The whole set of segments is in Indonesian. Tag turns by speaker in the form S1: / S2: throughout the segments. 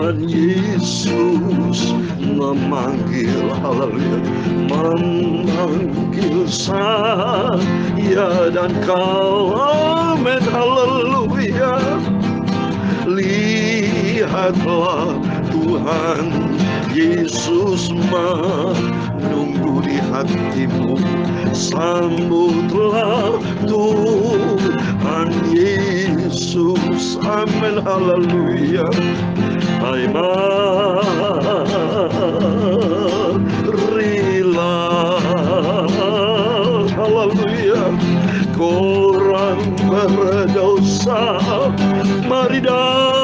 S1: Tuhan Yesus memanggil, haleluya, memanggil saya dan kau, amin, haleluya. Lihatlah Tuhan Yesus menunggu di hatimu, sambutlah Tuhan Yesus, amin, haleluya. Hai marilah, haleluya, korang berdosa, mari datanglah,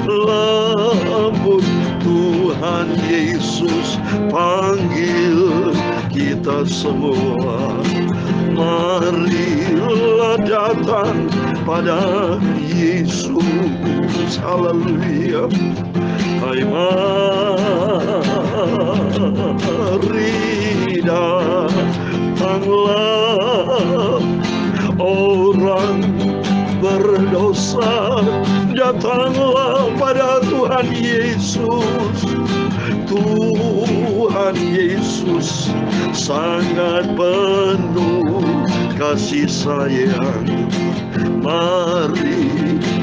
S1: lembut Tuhan Yesus panggil kita semua. Marilah datang pada Yesus, haleluya. Hai mari datanglah, orang berdosa, datanglah pada Tuhan Yesus. Tuhan Yesus sangat penuh kasih sayang. Mari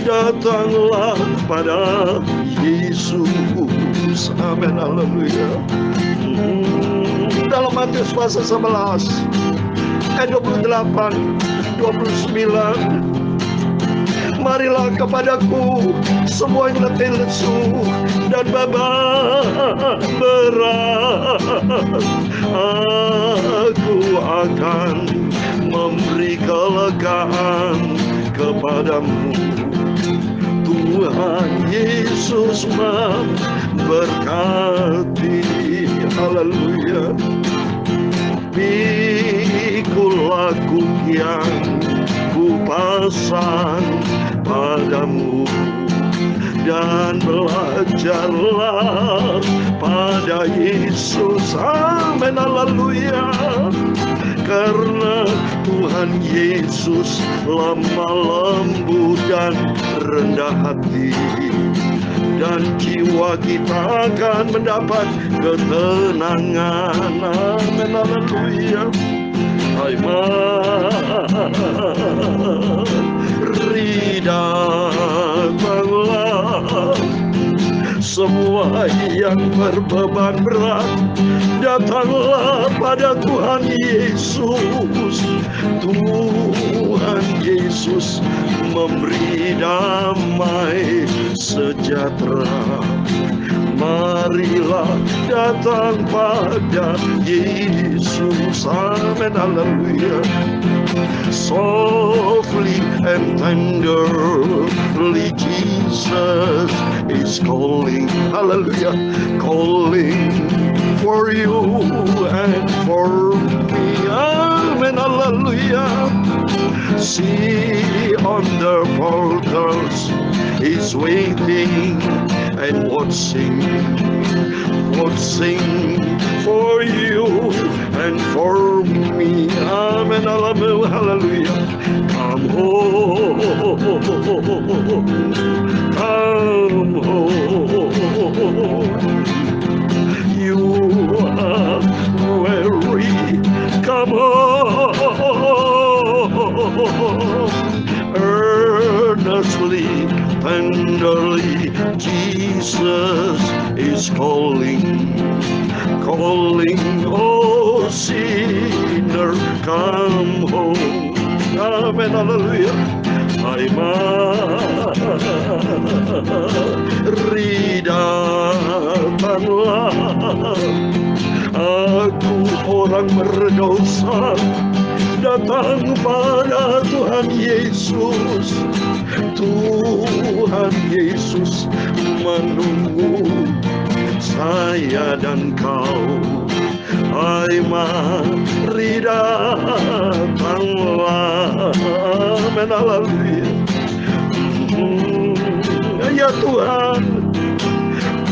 S1: datanglah pada Yesus, amin, haleluya. Dalam Matius pasal 11 ayat 28, 29, marilah kepadaku semua yang letih lesu dan beban berat, aku akan memberi kelegaan kepadamu. Tuhan Yesus memberkati, haleluya. Pikul lagu yang ku pasang padamu, dan belajarlah pada Yesus, amin, haleluya. Karena Tuhan Yesus lemah lembut dan rendah hati, dan jiwa kita akan mendapat ketenangan, amin, haleluya. Hai mari datanglah, semua yang berbeban berat, datanglah pada Tuhan Yesus. Tuhan Yesus memberi damai sejahtera. Marilah datang pada Yesus, amin, haleluya. Softly and tenderly Jesus is calling, hallelujah, calling for you and for me, amen, hallelujah. See on the portals is waiting and watching for you and for me, amen, hallelujah. Come home, come home. You are weary, come home. Earnestly, tenderly, Jesus is calling, oh sinner, come home. Amen, hallelujah. Hai mari datanglah, aku orang berdosa, datang pada Tuhan Yesus. Tuhan Yesus menunggu saya dan kau. Hai mari datanglah, amen, haleluya. Ya Tuhan,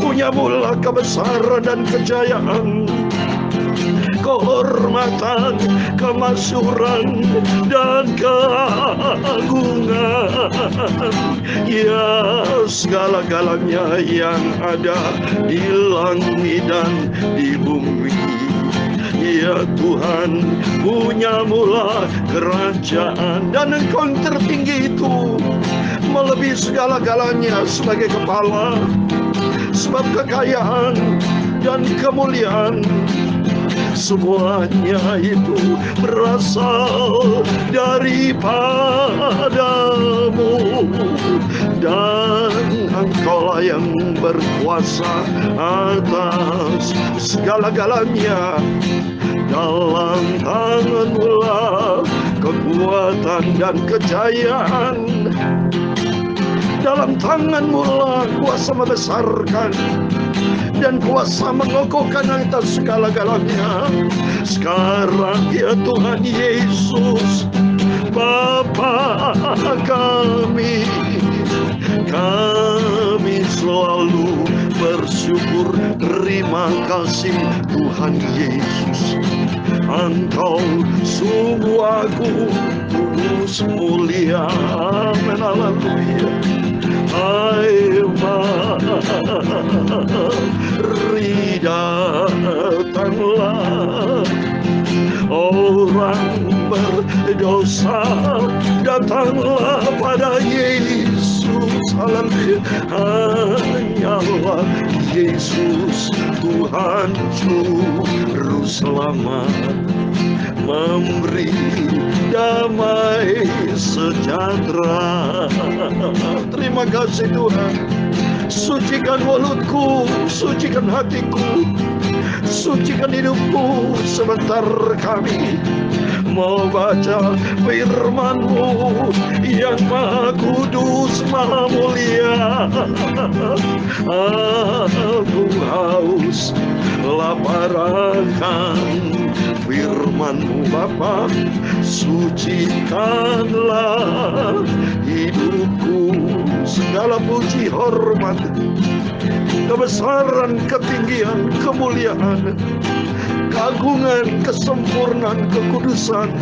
S1: punya-Mulah kebesaran dan kejayaan. kehormatan, kemasyhuran, dan keagungan. Ya, segala-galanya yang ada di langit dan di bumi. Ya Tuhan, punya mula kerajaan, dan Engkau yang tertinggi itu melebihi segala-galanya sebagai kepala. Sebab kekayaan dan kemuliaan semuanya itu berasal daripadamu, dan Engkaulah yang berkuasa atas segala-galanya. Dalam tangan-Mu lah kekuatan dan kejayaan, dalam tangan-Mu lah kuasa membesarkan dan kuasa mengokohkan atas segala-galanya. Sekarang ya Tuhan Yesus, Bapa kami selalu bersyukur, terima kasih Tuhan Yesus. Engkau sungguh agung, tulus, mulia. Amin, haleluya. Hai mari datanglah orang berdosa, datanglah pada Yesus. Haleluya. Hanyalah Yesus Tuhan Juru Selamat, memberi damai sejahtera. Terima kasih Tuhan. Sucikan mulutku, sucikan hatiku, sucikan hidupku. Sebentar kami mau baca firman-Mu yang Maha Kudus, Maha Mulia. Aku haus, lapar akan firman-Mu Bapa. Sucikanlah hidupku. Segala puji, hormat, kebesaran, ketinggian, kemuliaan, keagungan, kesempurnaan, kekudusan,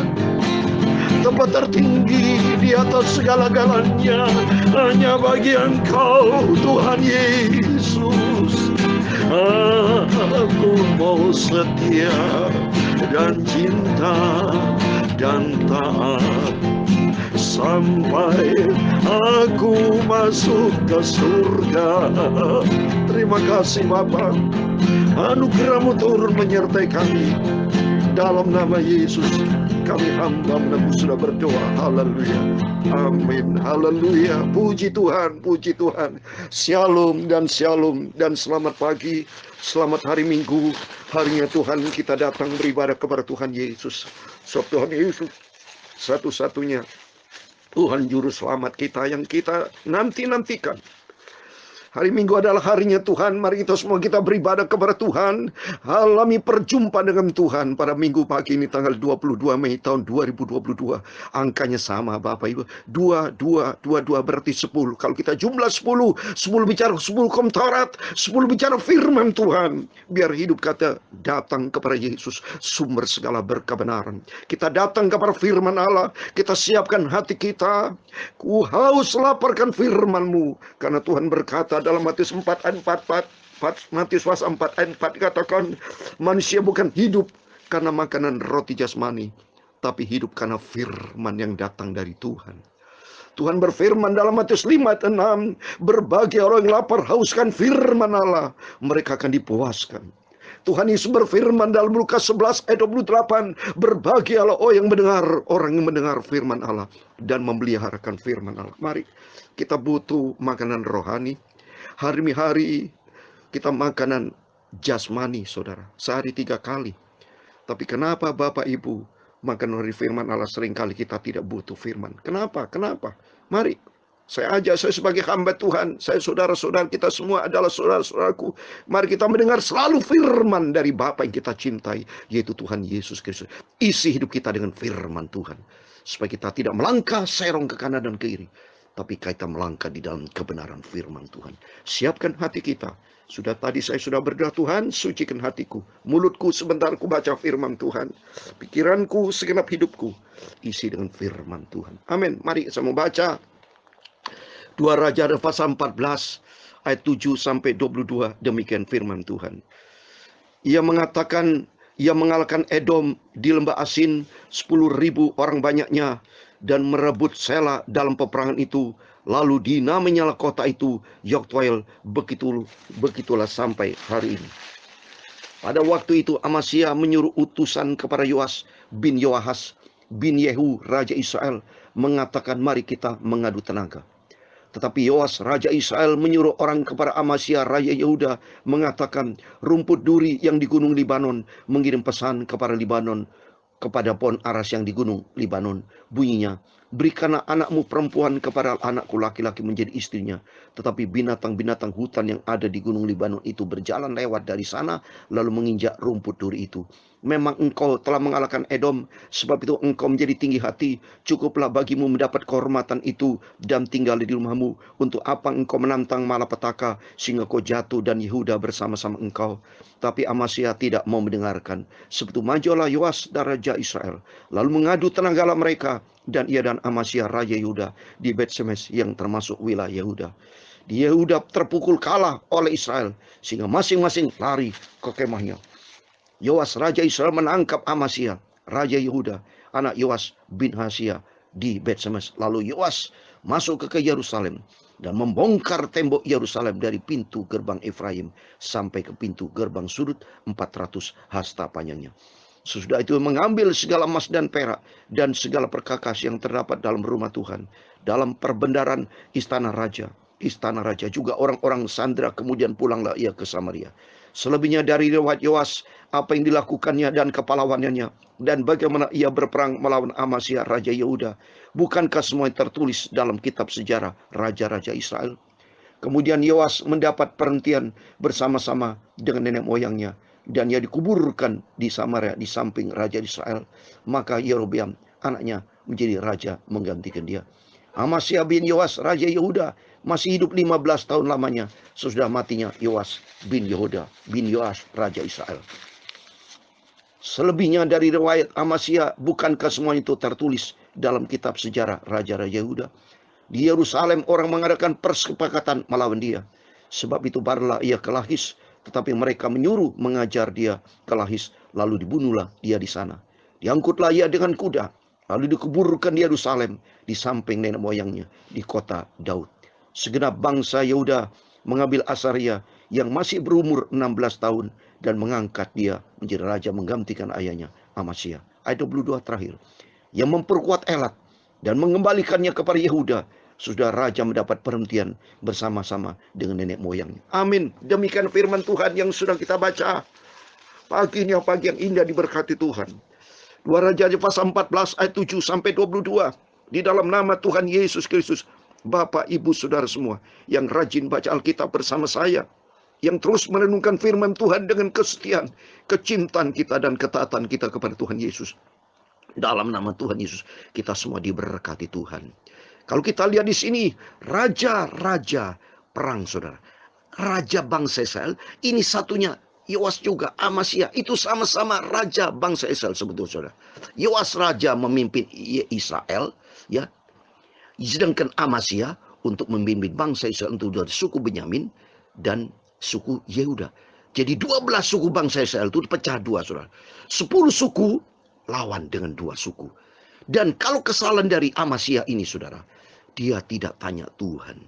S1: tempat tertinggi di atas segala-galanya hanya bagi Engkau Tuhan Yesus. Aku mau setia dan cinta dan taat sampai aku masuk ke surga. Terima kasih Bapa, anugerah-Mu turun menyertai kami. Dalam nama Yesus kami hamba menebus sudah berdoa. Haleluya, amin, haleluya. Puji Tuhan, puji Tuhan. Shalom dan shalom dan selamat pagi, selamat hari Minggu. Harinya Tuhan kita datang beribadah kepada Tuhan Yesus. Sebab Tuhan Yesus satu-satunya Tuhan Juru Selamat kita yang kita nanti-nantikan. Hari Minggu adalah harinya Tuhan. Mari kita semua kita beribadah kepada Tuhan. Alami perjumpaan dengan Tuhan pada Minggu pagi ini tanggal 22 Mei tahun 2022. Angkanya sama Bapak Ibu. 2 berarti 10. Kalau kita jumlah 10 bicara 10 hukum Taurat, 10 bicara firman Tuhan. Biar hidup kita datang kepada Yesus, sumber segala berkebenaran. Kita datang kepada firman Allah. Kita siapkan hati kita. Ku haus laparkan firman-Mu. Karena Tuhan berkata dalam Matius 4 ayat 4, Matius 4 ayat 4 dikatakan, manusia bukan hidup karena makanan roti jasmani, tapi hidup karena firman yang datang dari Tuhan. Tuhan berfirman dalam Matius 5 ayat 6, berbagi orang yang lapar hauskan firman Allah, mereka akan dipuaskan. Tuhan Yesus berfirman dalam Lukas 11 ayat 28, berbahagialah orang yang mendengar firman Allah dan memeliharakan firman Allah. Mari kita butuh makanan rohani. Hari-hari kita makanan jasmani, saudara. Sehari 3 kali. Tapi kenapa Bapak Ibu makan dari firman Allah seringkali kita tidak butuh firman? Kenapa? Mari saya ajak, saya sebagai hamba Tuhan, saya saudara-saudara kita semua adalah saudara-saudaraku. Mari kita mendengar selalu firman dari Bapa yang kita cintai, yaitu Tuhan Yesus Kristus. Isi hidup kita dengan firman Tuhan, supaya kita tidak melangkah serong ke kanan dan ke kiri, tapi kita melangkah di dalam kebenaran firman Tuhan. Siapkan hati kita. Saya sudah berdoa, Tuhan, sucikan hatiku. Mulutku sebentar ku baca firman Tuhan. Pikiranku segenap hidupku isi dengan firman Tuhan. Amin. Mari saya membaca 2 Raja pasal 14 ayat 7 sampai 22. Demikian firman Tuhan. Ia mengatakan, ia mengalahkan Edom di lembah Asin, 10.000 orang banyaknya, dan merebut Sela dalam peperangan itu. Lalu dinamainya kota itu Yoktwael. Begitulah sampai hari ini. Pada waktu itu Amasya menyuruh utusan kepada Yoas bin Yoahas bin Yehu Raja Israel, mengatakan, mari kita mengadu tenaga. Tetapi Yoas Raja Israel menyuruh orang kepada Amasya Raja Yehuda, mengatakan, rumput duri yang di gunung Libanon mengirim pesan kepada Libanon, kepada pohon aras yang di gunung Libanon. Bunyinya, berikanlah anakmu perempuan kepada anakku laki-laki menjadi istrinya. Tetapi binatang-binatang hutan yang ada di gunung Libanon itu berjalan lewat dari sana, lalu menginjak rumput duri itu. Memang engkau telah mengalahkan Edom, sebab itu engkau menjadi tinggi hati. Cukuplah bagimu mendapat kehormatan itu dan tinggal di rumahmu. Untuk apa engkau menantang malapetaka sehingga kau jatuh dan Yehuda bersama-sama engkau? Tapi Amasya tidak mau mendengarkan. Sebab itu majulah Yoas dan Raja Israel, lalu mengadu tenagalah mereka, dan ia dan Amasya Raja Yehuda di Bet-Shemesh yang termasuk wilayah Yehuda. Di Yehuda terpukul kalah oleh Israel, sehingga masing-masing lari ke kemahnya. Yoas Raja Israel menangkap Amasya Raja Yehuda, anak Yoas bin Hasia, di Bet-Shemesh. Lalu Yoas masuk ke Yerusalem dan membongkar tembok Yerusalem dari pintu gerbang Efraim sampai ke pintu gerbang sudut, 400 hasta panjangnya. Sesudah itu mengambil segala emas dan perak dan segala perkakas yang terdapat dalam rumah Tuhan, dalam perbendaharaan istana raja. Istana raja juga orang-orang Sandra, kemudian pulanglah ia ke Samaria. Selebihnya dari riwayat Yoas, apa yang dilakukannya dan kepahlawanannya, dan bagaimana ia berperang melawan Amasya Raja Yehuda, bukankah semua tertulis dalam kitab sejarah Raja-Raja Israel? Kemudian Yoas mendapat perhentian bersama-sama dengan nenek moyangnya, dan ia dikuburkan di Samaria di samping Raja Israel. Maka Yerobeam anaknya menjadi raja menggantikan dia. Amasya bin Yoas Raja Yehuda masih hidup 15 tahun lamanya sesudah matinya Yoas bin Yehuda bin Yoas Raja Israel. Selebihnya dari riwayat Amasya, bukankah semua itu tertulis dalam kitab sejarah Raja-Raja Yehuda? Di Yerusalem orang mengadakan persepakatan melawan dia. Sebab itu barulah ia ke Lahis, tetapi mereka menyuruh mengajar dia ke Lahis, lalu dibunuhlah dia di sana. Diangkutlah ia dengan kuda, lalu dikuburkan di Yerusalem di samping nenek moyangnya di kota Daud. Segenap bangsa Yehuda mengambil Asaria yang masih berumur 16 tahun dan mengangkat dia menjadi raja menggantikan ayahnya Amasya. Ayat 22 terakhir. Yang memperkuat Elat dan mengembalikannya kepada Yehuda. Sudah raja mendapat perhentian bersama-sama dengan nenek moyangnya. Amin. Demikian firman Tuhan yang sudah kita baca. Pagi ini pagi yang indah diberkati Tuhan. 2 Raja pasal 14 ayat 7 sampai 22. Di dalam nama Tuhan Yesus Kristus, Bapak, Ibu, Saudara semua yang rajin baca Alkitab bersama saya, yang terus merenungkan firman Tuhan dengan kesetiaan, kecintaan kita dan ketaatan kita kepada Tuhan Yesus. Dalam nama Tuhan Yesus, kita semua diberkati Tuhan. Kalau kita lihat di sini, raja-raja perang, saudara. Raja bangsa Israel, ini satunya Yoas juga, Amasya, itu sama-sama raja bangsa Israel sebetulnya, saudara. Yoas raja memimpin Israel, ya. Sedangkan Amasya untuk memimpin bangsa Israel untuk dari suku Benyamin dan suku Yehuda. Jadi 12 suku bangsa Israel itu dipecah dua, saudara. 10 suku lawan dengan 2 suku. Dan kalau kesalahan dari Amasya ini, saudara, dia tidak tanya Tuhan.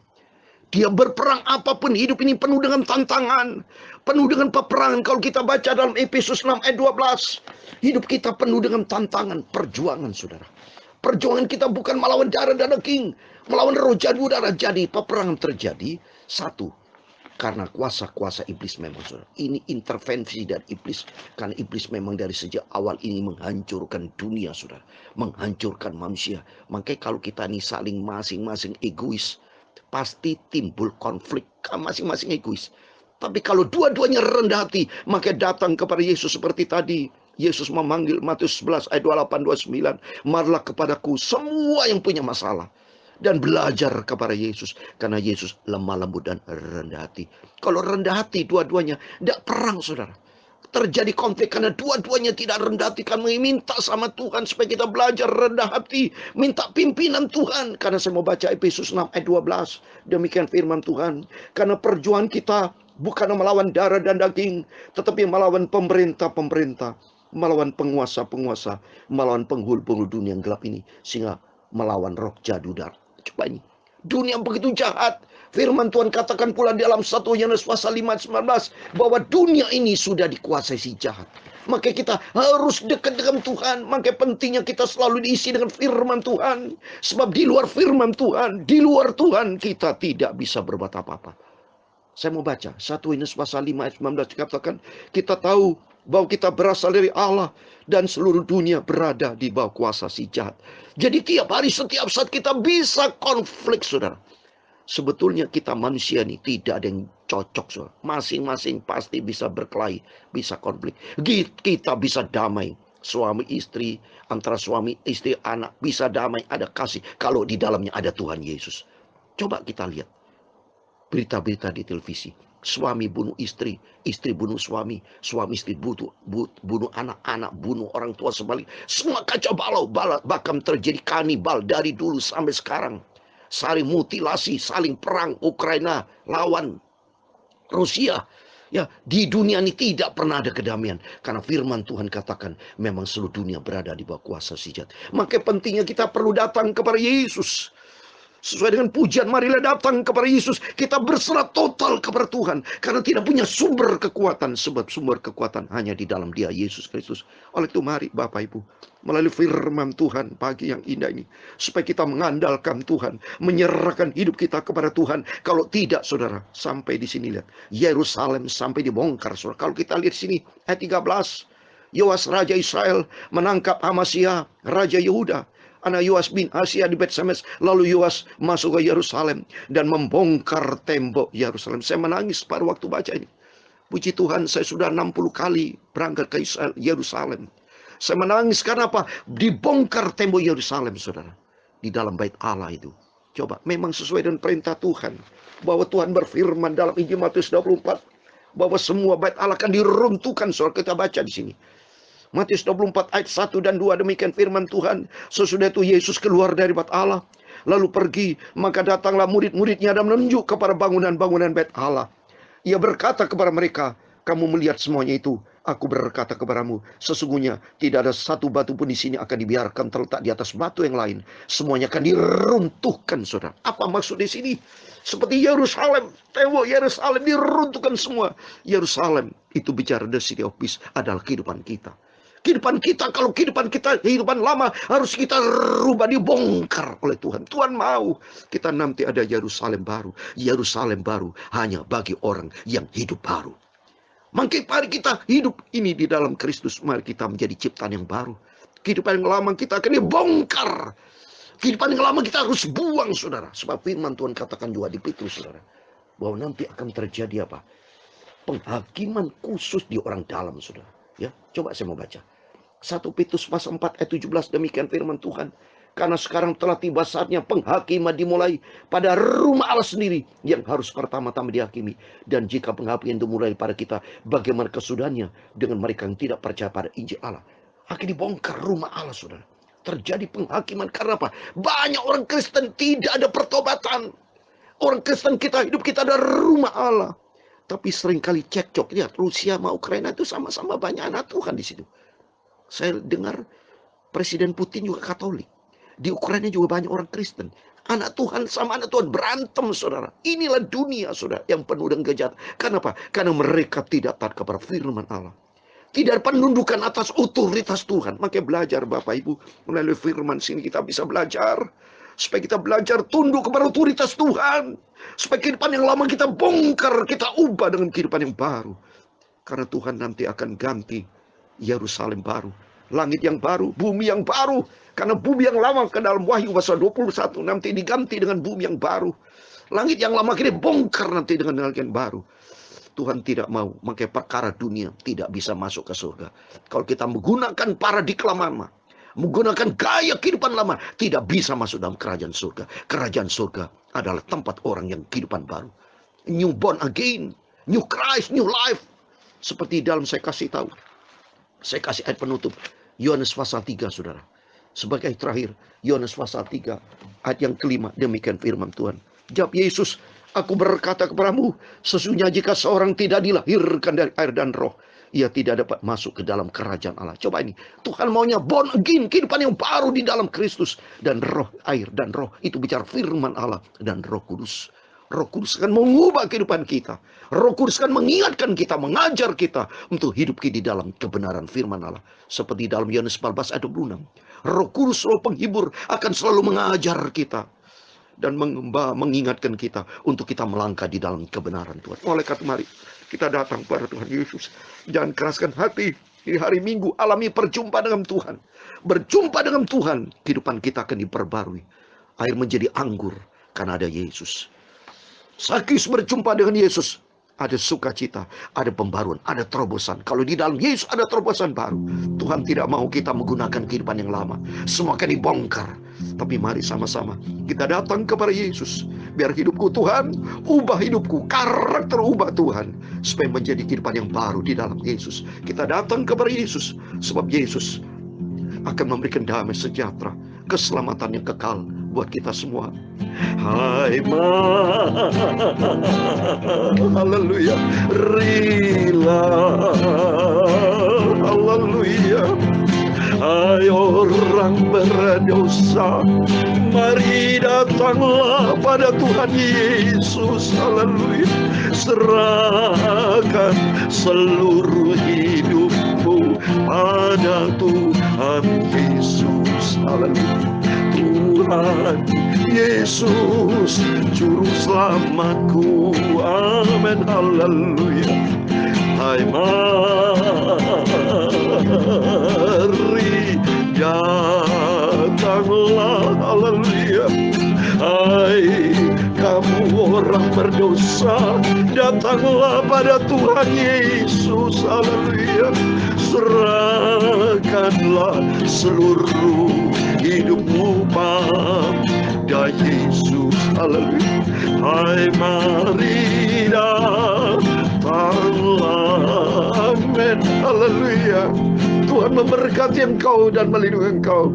S1: Dia berperang apapun, hidup ini penuh dengan tantangan, penuh dengan peperangan. Kalau kita baca dalam Efesus 6 ayat 12, hidup kita penuh dengan tantangan, perjuangan, saudara. Perjuangan kita bukan melawan darah dan daging, melawan roh jadi udara. Jadi peperangan terjadi, satu, karena kuasa-kuasa iblis memang, saudara. Ini intervensi dari iblis. Karena iblis memang dari sejak awal ini menghancurkan dunia, saudara. Menghancurkan manusia. Makanya kalau kita nih saling masing-masing egois, pasti timbul konflik. Masing-masing egois. Tapi kalau dua-duanya rendah hati, maka datang kepada Yesus seperti tadi. Yesus memanggil Matius 11 ayat 28-29. Marilah kepadaku semua yang punya masalah. dan belajar kepada Yesus. Karena Yesus lemah lembut dan rendah hati. Kalau rendah hati dua-duanya tidak perang, saudara. Terjadi konflik karena dua-duanya tidak rendah hati. Kami minta sama Tuhan supaya kita belajar rendah hati. Minta pimpinan Tuhan. Karena saya mau baca Efesus 6 ayat 12. Demikian firman Tuhan. Karena perjuangan kita bukan melawan darah dan daging, tetapi melawan pemerintah-pemerintah, melawan penguasa-penguasa, melawan penghulu-penghulu dunia yang gelap ini. Sehingga melawan roh jadudar. Coba ini. Dunia begitu jahat. Firman Tuhan katakan pula dalam 1 Yohanes pasal 5 ayat 19 bahwa dunia ini sudah dikuasai si jahat. Maka kita harus dekat dengan Tuhan. Maka pentingnya kita selalu diisi dengan firman Tuhan. Sebab di luar firman Tuhan, di luar Tuhan, kita tidak bisa berbuat apa-apa. Saya mau baca 1 Yohanes pasal 5 ayat 19 dikatakan, kita tahu bahwa kita berasal dari Allah dan seluruh dunia berada di bawah kuasa si jahat. Jadi tiap hari, setiap saat kita bisa konflik, saudara. Sebetulnya kita manusia ini tidak ada yang cocok, saudara. Masing-masing pasti bisa berkelahi, bisa konflik. Kita bisa damai, suami istri, antara suami istri anak bisa damai, ada kasih kalau di dalamnya ada Tuhan Yesus. Coba kita lihat berita-berita di televisi. Suami bunuh istri, istri bunuh suami, suami istri bunuh anak-anak, bunuh orang tua sebalik. Semua kacau balau, bahkan terjadi kanibal dari dulu sampai sekarang. Saling mutilasi, saling perang, Ukraina lawan Rusia. Ya, di dunia ini tidak pernah ada kedamaian. Karena firman Tuhan katakan, memang seluruh dunia berada di bawah kuasa si jahat. Maka pentingnya kita perlu datang kepada Yesus. Sesuai dengan pujian, marilah datang kepada Yesus. Kita berserah total kepada Tuhan. Karena tidak punya sumber kekuatan. Sebab sumber kekuatan hanya di dalam Dia, Yesus Kristus. Oleh itu mari Bapak Ibu, melalui firman Tuhan pagi yang indah ini, supaya kita mengandalkan Tuhan, menyerahkan hidup kita kepada Tuhan. Kalau tidak, saudara, sampai di sini lihat, Yerusalem sampai dibongkar, saudara. Kalau kita lihat sini ayat 13, Yoas Raja Israel menangkap Amasya Raja Yehuda, anak Yoas bin Asia di Bet-Semes. Lalu Yoas masuk ke Yerusalem dan membongkar tembok Yerusalem. Saya menangis pada waktu baca ini. Puji Tuhan, saya sudah 60 kali berangkat ke Yerusalem. Saya menangis karena apa? Dibongkar tembok Yerusalem, saudara. Di dalam bait Allah itu. Coba, memang sesuai dengan perintah Tuhan. Bahwa Tuhan berfirman dalam Injil Matius 24. Bahwa semua bait Allah akan diruntuhkan, saudara. Kita baca di sini. Matius 24 ayat 1 dan 2, demikian firman Tuhan. Sesudah itu Yesus keluar dari bait Allah, lalu pergi, maka datanglah murid-muridnya dan menunjuk kepada bangunan-bangunan bait Allah. Ia berkata kepada mereka, kamu melihat semuanya itu. Aku berkata kepadamu, sesungguhnya tidak ada satu batu pun di sini akan dibiarkan terletak di atas batu yang lain. Semuanya akan diruntuhkan, saudara. Apa maksud di sini? Seperti Yerusalem, tembok Yerusalem diruntuhkan semua. Yerusalem itu bicara the city of peace, adalah kehidupan kita. Kehidupan kita, kalau kehidupan kita, kehidupan lama, harus kita rubah, dibongkar oleh Tuhan. Tuhan mau kita nanti ada Yerusalem baru. Yerusalem baru hanya bagi orang yang hidup baru. Maka mari kita hidup ini di dalam Kristus. Mari kita menjadi ciptaan yang baru. Kehidupan yang lama kita akan dibongkar. Kehidupan yang lama kita harus buang, saudara. Sebab firman Tuhan katakan juga di Petrus, saudara, bahwa nanti akan terjadi apa? Penghakiman khusus di orang dalam, saudara. Ya, coba saya mau baca. 1 Petrus pasal 4 ayat 17, demikian firman Tuhan. Karena sekarang telah tiba saatnya penghakiman dimulai pada rumah Allah sendiri yang harus pertama-tama dihakimi. Dan jika penghakiman dimulai pada kita, bagaimana kesudahannya dengan mereka yang tidak percaya pada Injil Allah? Akan dibongkar rumah Allah, saudara. Terjadi penghakiman karena apa? Banyak orang Kristen tidak ada pertobatan. Orang Kristen kita, hidup kita ada rumah Allah. Tapi seringkali cekcok. Lihat, Rusia sama Ukraina itu sama-sama banyak anak Tuhan di situ. Saya dengar Presiden Putin juga Katolik. Di Ukraina juga banyak orang Kristen. Anak Tuhan sama anak Tuhan berantem, saudara. Inilah dunia, saudara, yang penuh dengan kejahatan. Kenapa? Karena mereka tidak taat kepada firman Allah. Tidak penundukan atas otoritas Tuhan. Makanya belajar, Bapak Ibu. Melalui firman sini kita bisa belajar. Supaya kita belajar tunduk kepada otoritas Tuhan. Supaya kehidupan yang lama kita bongkar, kita ubah dengan kehidupan yang baru. Karena Tuhan nanti akan ganti Yerusalem baru, langit yang baru, bumi yang baru. Karena bumi yang lama ke dalam Wahyu pasal 21 nanti diganti dengan bumi yang baru. Langit yang lama kini bongkar nanti dengan langit yang baru. Tuhan tidak mau, makanya perkara dunia tidak bisa masuk ke surga. Kalau kita menggunakan paradigma lama, menggunakan gaya kehidupan lama, tidak bisa masuk dalam kerajaan surga. Kerajaan surga adalah tempat orang yang kehidupan baru. New born again, new Christ, new life. Seperti dalam saya kasih tahu. Saya kasih ayat penutup. Yohanes pasal 3, saudara. Sebagai terakhir, Yohanes pasal 3, ayat yang kelima. Demikian firman Tuhan. Jawab Yesus, aku berkata kepadamu, sesungguhnya jika seorang tidak dilahirkan dari air dan roh, ia tidak dapat masuk ke dalam kerajaan Allah. Coba ini, Tuhan maunya born again, kehidupan yang baru di dalam Kristus. Dan roh, air dan roh, itu bicara firman Allah dan Roh Kudus. Roh Kudus akan mengubah kehidupan kita. Roh Kudus akan mengingatkan kita, mengajar kita untuk hidup di dalam kebenaran firman Allah. Seperti dalam Yohanes 14 ayat 26. Roh Kudus, roh penghibur, akan selalu mengajar kita dan mengingatkan kita untuk kita melangkah di dalam kebenaran Tuhan. Oleh karena mari kita datang kepada Tuhan Yesus. Jangan keraskan hati. Di hari Minggu alami perjumpaan dengan Tuhan. Berjumpa dengan Tuhan, kehidupan kita akan diperbarui. Air menjadi anggur karena ada Yesus. Sakis berjumpa dengan Yesus, ada sukacita, ada pembaruan, ada terobosan. Kalau di dalam Yesus ada terobosan baru. Tuhan tidak mau kita menggunakan kehidupan yang lama. Semua akan dibongkar. Tapi mari sama-sama kita datang kepada Yesus. Biar hidupku Tuhan, ubah hidupku, karakter ubah Tuhan. Supaya menjadi kehidupan yang baru di dalam Yesus. Kita datang kepada Yesus. Sebab Yesus akan memberikan damai sejahtera, keselamatan yang kekal buat kita semua. Hai haleluya, rila, haleluya. Hai orang berdosa, mari datanglah pada Tuhan Yesus, haleluya. Serahkan seluruh hidupmu pada Tuhan Yesus, haleluya. Tuhan Yesus, Juru Selamatku, amin, haleluya. Hai mari datanglah, haleluya. Hai kamu orang berdosa, datanglah pada Tuhan Yesus, haleluya. Serahkanlah seluruh hidupmu pada Yesus, haleluya. Hai mari datanglah, amin, haleluya. Tuhan memberkati engkau dan melindungi engkau.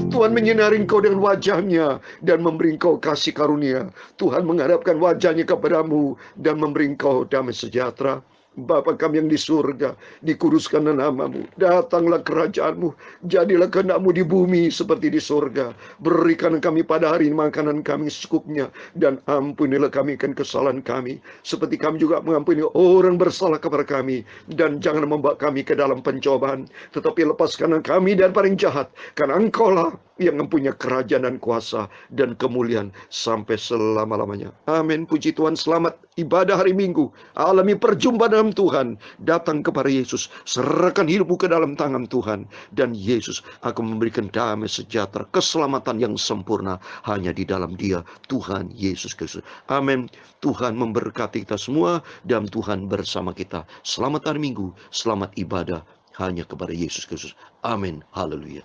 S1: Tuhan menyinari engkau dengan wajahnya dan memberi engkau kasih karunia. Tuhan menghadapkan wajahnya kepadamu dan memberi engkau damai sejahtera. Bapa kami yang di surga, dikuduskanlah namamu, datanglah kerajaanmu, jadilah kehendakmu di bumi seperti di surga. Berikan kami pada hari ini makanan kami secukupnya, dan ampunilah kami akan kesalahan kami, seperti kami juga mengampuni orang bersalah kepada kami. Dan jangan membawa kami ke dalam pencobaan, tetapi lepaskanlah kami dari paling jahat, karena engkaulah yang mempunyai kerajaan dan kuasa dan kemuliaan sampai selama-lamanya. Amin. Puji Tuhan. Selamat ibadah hari Minggu. Alami perjumpaan dengan Tuhan. Datang kepada Yesus. Serahkan hidupmu ke dalam tangan Tuhan. Dan Yesus akan memberikan damai sejahtera, keselamatan yang sempurna hanya di dalam Dia, Tuhan Yesus Kristus. Amin. Tuhan memberkati kita semua dan Tuhan bersama kita. Selamat hari Minggu. Selamat ibadah hanya kepada Yesus Kristus. Amin. Haleluya.